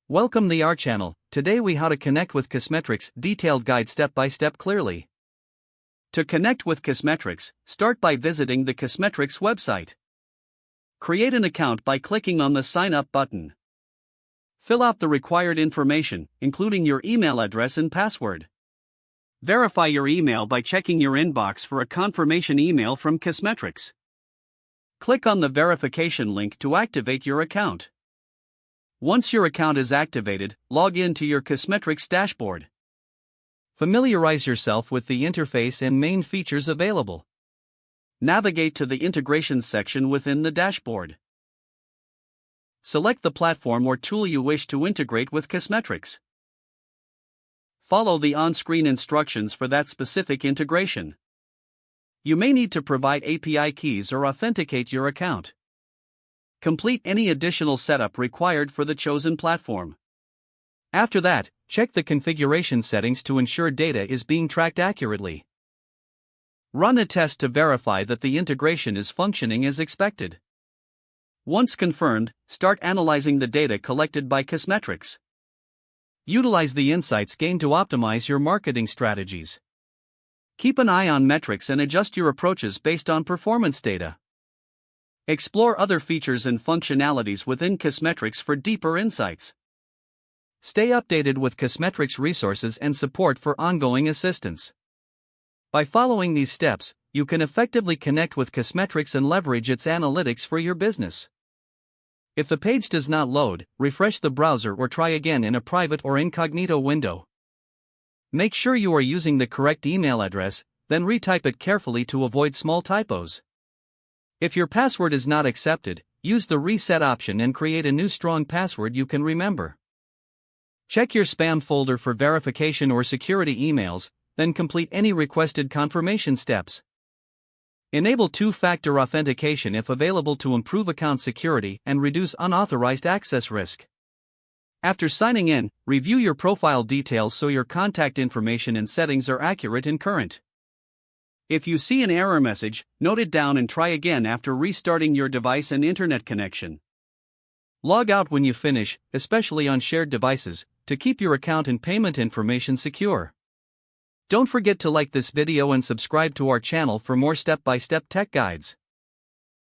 Welcome to our channel. Today we how to connect with Kissmetrics, detailed guide step by step clearly. To connect with Kissmetrics, start by visiting the Kissmetrics website. Create an account by clicking on the sign up button. Fill out the required information, including your email address and password. Verify your email by checking your inbox for a confirmation email from Kissmetrics. Click on the verification link to activate your account. Once your account is activated, log in to your Kissmetrics dashboard. Familiarize yourself with the interface and main features available. Navigate to the Integrations section within the dashboard. Select the platform or tool you wish to integrate with Kissmetrics. Follow the on-screen instructions for that specific integration. You may need to provide API keys or authenticate your account. Complete any additional setup required for the chosen platform. After that, check the configuration settings to ensure data is being tracked accurately. Run a test to verify that the integration is functioning as expected. Once confirmed, start analyzing the data collected by Kissmetrics. Utilize the insights gained to optimize your marketing strategies. Keep an eye on metrics and adjust your approaches based on performance data. Explore other features and functionalities within Kissmetrics for deeper insights. Stay updated with Kissmetrics resources and support for ongoing assistance. By following these steps, you can effectively connect with Kissmetrics and leverage its analytics for your business. If the page does not load, refresh the browser or try again in a private or incognito window. Make sure you are using the correct email address, then retype it carefully to avoid small typos. If your password is not accepted, use the reset option and create a new strong password you can remember. Check your spam folder for verification or security emails, then complete any requested confirmation steps. Enable two-factor authentication if available to improve account security and reduce unauthorized access risk. After signing in, review your profile details so your contact information and settings are accurate and current. If you see an error message, note it down and try again after restarting your device and internet connection. Log out when you finish, especially on shared devices, to keep your account and payment information secure. Don't forget to like this video and subscribe to our channel for more step-by-step tech guides.